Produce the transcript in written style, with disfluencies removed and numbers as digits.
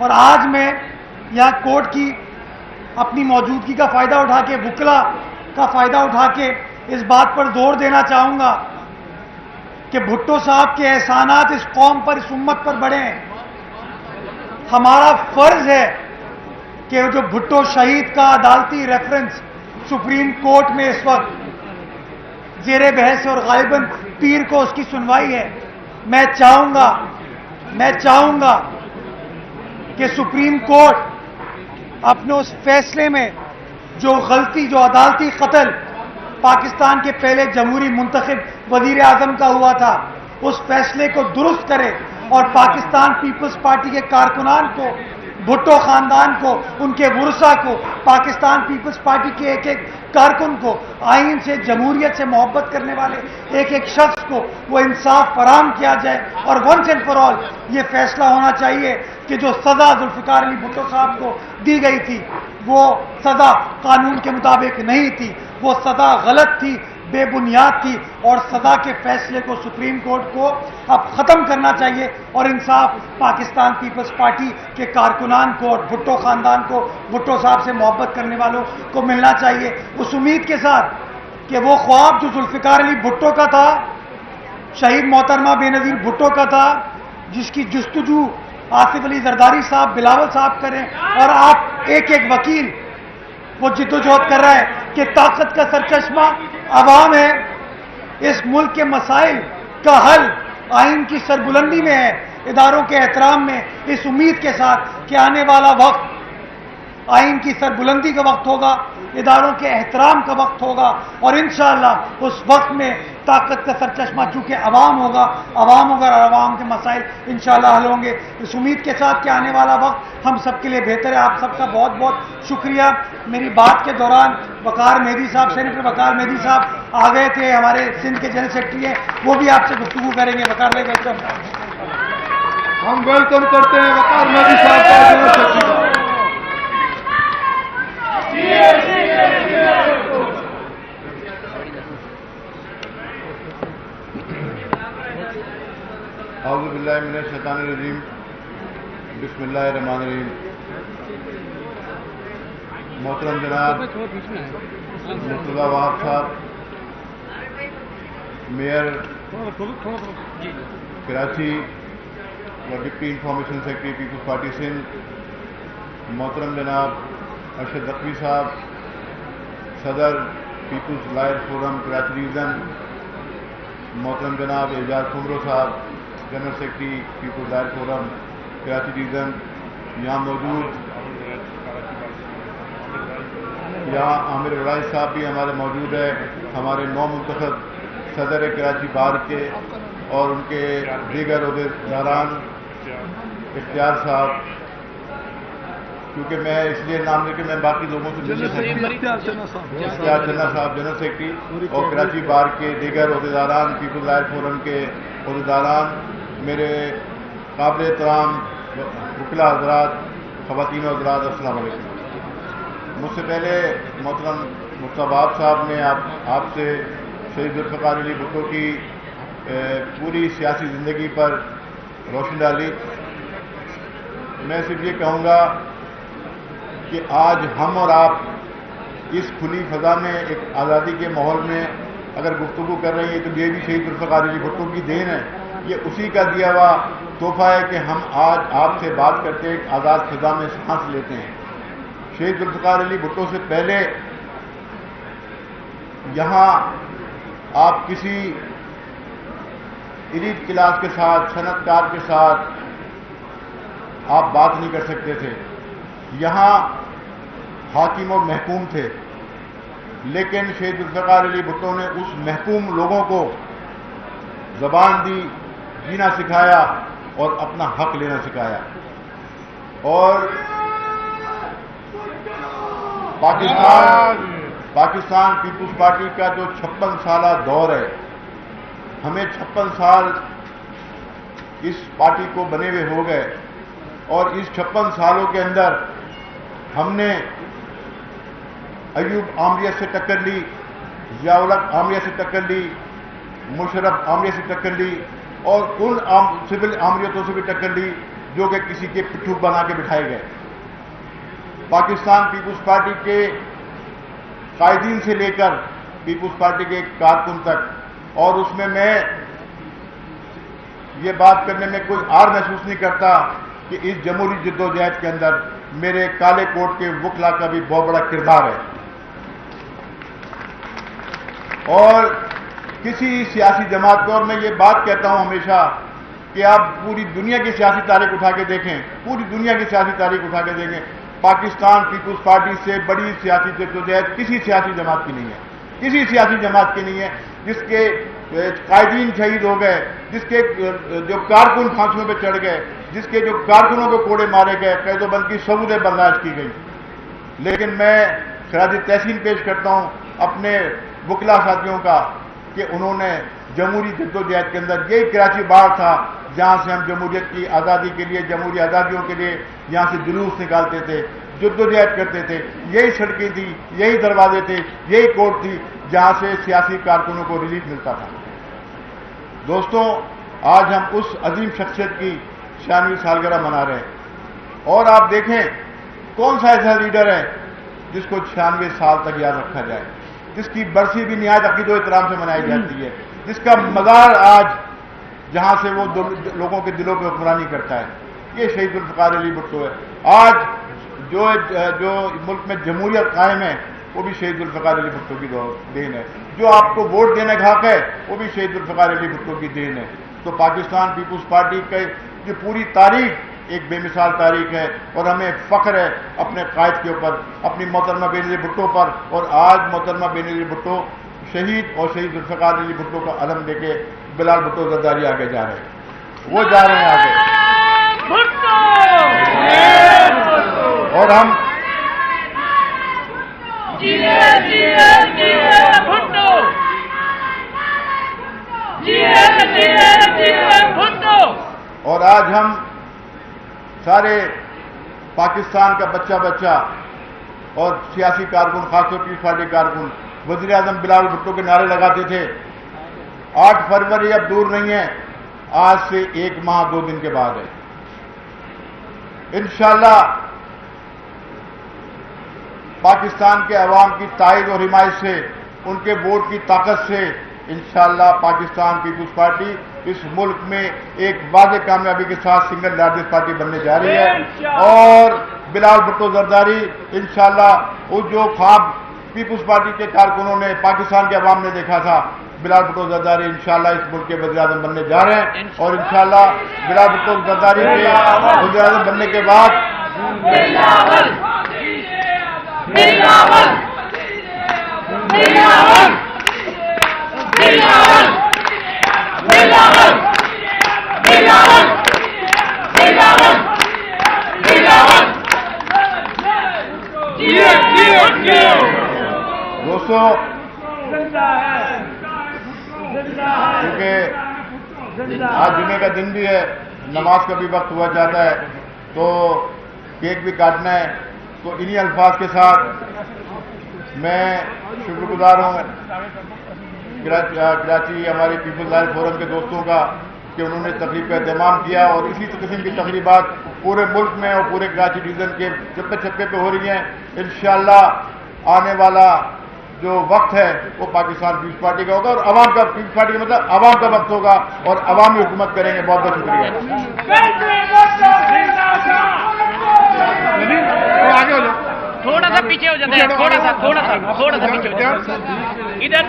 اور آج میں یہاں کورٹ کی اپنی موجودگی کا فائدہ اٹھا کے، وکلا کا فائدہ اٹھا کے اس بات پر زور دینا چاہوں گا کہ بھٹو صاحب کے احسانات اس قوم پر، اس امت پر بڑے ہیں۔ ہمارا فرض ہے کہ جو بھٹو شہید کا عدالتی ریفرنس سپریم کورٹ میں اس وقت زیر بحث اور غالباً پیر کو اس کی سنوائی ہے، میں چاہوں گا کہ سپریم کورٹ اپنے اس فیصلے میں جو غلطی، جو عدالتی قتل پاکستان کے پہلے جمہوری منتخب وزیر اعظم کا ہوا تھا، اس فیصلے کو درست کرے اور پاکستان پیپلز پارٹی کے کارکنان کو، بھٹو خاندان کو، ان کے ورثاء کو، پاکستان پیپلز پارٹی کے ایک ایک کارکن کو، آئین سے، جمہوریت سے محبت کرنے والے ایک ایک شخص کو وہ انصاف فراہم کیا جائے۔ اور ونس اینڈ فار آل یہ فیصلہ ہونا چاہیے کہ جو سزا ذوالفقار علی بھٹو صاحب کو دی گئی تھی وہ سزا قانون کے مطابق نہیں تھی، وہ سزا غلط تھی، بے بنیاد تھی، اور سزا کے فیصلے کو سپریم کورٹ کو اب ختم کرنا چاہیے اور انصاف پاکستان پیپلز پارٹی کے کارکنان کو اور بھٹو خاندان کو، بھٹو صاحب سے محبت کرنے والوں کو ملنا چاہیے، اس امید کے ساتھ کہ وہ خواب جو ذوالفقار علی بھٹو کا تھا، شہید محترمہ بے نظیر بھٹو کا تھا، جس کی جستجو آصف علی زرداری صاحب، بلاول صاحب کریں، اور آپ ایک ایک وکیل وہ جدوجہد کر رہا ہے کہ طاقت کا سرچشمہ عوام ہے، اس ملک کے مسائل کا حل آئین کی سربلندی میں ہے، اداروں کے احترام میں، اس امید کے ساتھ کہ آنے والا وقت آئین کی سربلندی کا وقت ہوگا، اداروں کے احترام کا وقت ہوگا، اور انشاءاللہ اس وقت میں طاقت کا سرچشمہ چونکہ عوام ہوگا اور عوام کے مسائل انشاءاللہ حل ہوں گے، اس امید کے ساتھ کہ آنے والا وقت ہم سب کے لیے بہتر ہے۔ آپ سب کا بہت بہت شکریہ۔ میری بات کے دوران وقار مہدی صاحب، سینیٹر وقار مہدی صاحب آ گئے تھے، ہمارے سندھ کے جنرل سیکرٹری ہیں، وہ بھی آپ سے گفتگو کریں گے۔ وقار بھائی ویلکم۔ ہم ویلکم کرتے ہیں وقار مہدی صاحب کا، جنرل سیکرٹری کا۔ اعوذ باللہ من الشیطان الرجیم، بسم اللہ الرحمن الرحیم۔ محترم جناب مرتضی وہاب صاحب، میئر کراچی اور deputy information secretary peoples party Sindh, محترم جناب ارشد نقوی صاحب، صدر peoples lawyer forum Karachi division, محترم جناب اعجاز کمرو صاحب، general secretary peoples lawyer forum Karachi division, یہاں موجود عامر وڑائچ صاحب بھی ہمارے موجود ہے، ہمارے نو منتخب صدر کراچی بار کے اور ان کے دیگر عہدیداران، اختیار صاحب، کیونکہ میں اس لیے نام لے کے میں باقی لوگوں سے اختیار چنّا صاحب جنرل سیکرٹری، اور کراچی بار کے دیگر عہدیداران، پیپلز لائر فورم کے عہدیداران، میرے قابل احترام وکلا حضرات، خواتین و حضرات، السلام علیکم۔ مجھ سے پہلے محترم مرتضی وہاب صاحب نے آپ سے شہید ذوالفقار علی بھٹو کی پوری سیاسی زندگی پر روشنی ڈالی۔ میں صرف یہ کہوں گا کہ آج ہم اور آپ اس کھلی فضا میں، ایک آزادی کے ماحول میں اگر گفتگو کر رہے ہیں تو یہ بھی شہید ذوالفقار علی بھٹو کی دین ہے، یہ اسی کا دیا ہوا تحفہ ہے کہ ہم آج آپ سے بات کرتے ہیں، ایک آزاد فضا میں سانس لیتے ہیں۔ شہید ذوالفقار علی بھٹو سے پہلے یہاں آپ کسی ایلیٹ کلاس کے ساتھ، صنعت کار کے ساتھ آپ بات نہیں کر سکتے تھے، یہاں حاکم اور محکوم تھے، لیکن شہید ذوالفقار علی بھٹو نے اس محکوم لوگوں کو زبان دی، جینا سکھایا اور اپنا حق لینا سکھایا، اور پاکستان پیپلز پارٹی کا جو 56 سالہ دور ہے، ہمیں 56 سال اس پارٹی کو بنے ہوئے ہو گئے، اور اس 56 سالوں کے اندر ہم نے ایوب آمریت سے ٹکر لی، ضیاء الحق آمریت سے ٹکر لی، مشرف آمریت سے ٹکر لی، اور ان سول آمریتوں سے بھی ٹکر لی جو کہ کسی کے پٹھو بنا کے بٹھائے گئے. پاکستان پیپلز پارٹی کے قائدین سے لے کر پیپلز پارٹی کے کارکن تک, اور اس میں یہ بات کرنے میں کوئی آر محسوس نہیں کرتا کہ اس جمہوری جدوجہد کے اندر میرے کالے کوٹ کے وکلا کا بھی بہت بڑا کردار ہے. اور کسی سیاسی جماعت کو, اور میں یہ بات کہتا ہوں ہمیشہ کہ آپ پوری دنیا کی سیاسی تاریخ اٹھا کے دیکھیں, پوری دنیا کی سیاسی تاریخ اٹھا کے دیکھیں, پاکستان پیپلز پارٹی سے بڑی سیاسی جدوجہد کسی سیاسی جماعت کی نہیں ہے, کسی سیاسی جماعت کی نہیں ہے جس کے قائدین شہید ہو گئے, جس کے جو کارکن پھانسیوں پہ چڑھ گئے, جس کے جو کارکنوں کو کوڑے مارے گئے, قید و بند کی سہولتیں برداشت کی گئی. لیکن میں خراج تحسین پیش کرتا ہوں اپنے وکلا ساتھیوں کا کہ انہوں نے جمہوری جدوجہد کے اندر, یہی کراچی بار تھا جہاں سے ہم جمہوریت کی آزادی کے لیے, جمہوری آزادیوں کے لیے یہاں سے جلوس نکالتے تھے, جدوجہد کرتے تھے. یہی سڑکیں تھی, یہی دروازے تھے, یہی کورٹ تھی جہاں سے سیاسی کارکنوں کو ریلیف ملتا تھا. دوستوں, آج ہم اس عظیم شخصیت کی 96ویں سالگرہ منا رہے ہیں, اور آپ دیکھیں کون سا ایسا لیڈر ہے جس کو 96 سال تک یاد رکھا جائے, جس کی برسی بھی نہایت عقیدت و احترام سے منائی جاتی ہے, جس کا مزار آج جہاں سے وہ لوگوں کے دلوں پہ حکمرانی کرتا ہے, یہ شہید ذوالفقار علی بھٹو ہے. آج جو ملک میں جمہوریت قائم ہے وہ بھی شہید ذوالفقار علی بھٹو کی دین ہے. جو آپ کو ووٹ دینے کا حق ہے وہ بھی شہید ذوالفقار علی بھٹو کی دین ہے. تو پاکستان پیپلز پارٹی کی پوری تاریخ ایک بے مثال تاریخ ہے, اور ہمیں فخر ہے اپنے قائد کے اوپر, اپنی محترمہ بینظیر بھٹو پر. اور آج محترمہ بینظیر بھٹو شہید اور شہید ذوالفقار علی بھٹو کا علم لے کے بلال بھٹو زرداری آگے جا رہے ہیں, وہ جا رہے ہیں آگے. اور ہم اور آج ہم سارے پاکستان کا بچہ اور سیاسی کارکن, خاص طور پیپلز پارٹی کارکن وزیر اعظم بلال بھٹو کے نعرے لگاتے تھے. 8 فروری اب دور نہیں ہے, آج سے 1 ماہ 2 دن کے بعد ہے. انشاءاللہ پاکستان کے عوام کی تائید اور حمایت سے, ان کے ووٹ کی طاقت سے انشاءاللہ پاکستان پیپلز پارٹی اس ملک میں ایک واضح کامیابی کے ساتھ سنگل لارجسٹ پارٹی بننے جا رہی ہے. اور بلال بھٹو زرداری انشاءاللہ وہ جو خواب پیپلز پارٹی کے کارکنوں نے, پاکستان کے عوام نے دیکھا تھا, بلال بھٹو زرداری انشاءاللہ اس ملک کے وزیر اعظم بننے جا رہے ہیں. اور انشاءاللہ بلال بھٹو زرداری کے وزیر اعظم بننے کے بعد دوستوں, کیونکہ آج جمعے کا دن بھی ہے, نماز کا بھی وقت ہوا جاتا ہے, تو کیک بھی کاٹنا ہے. تو انہی الفاظ کے ساتھ میں شکر گزار ہوں کراچی ہمارے پیپلز لائف فورم کے دوستوں کا کہ انہوں نے تقریب کا اہتمام کیا, اور اسی قسم کی تقریبات پورے ملک میں اور پورے کراچی ڈویژن کے چپے چپے پہ ہو رہی ہیں. انشاءاللہ آنے والا جو وقت ہے وہ پاکستان پیپلز پارٹی کا ہوگا, اور عوام کا, پیپلز پارٹی کا مطلب عوام کا وقت ہوگا, اور عوامی حکومت کریں گے. بہت بہت شکریہ. تھوڑا سا پیچھے ہو جاتے ہیں, تھوڑا سا پیچھے ہو جاتے ہیں ادھر.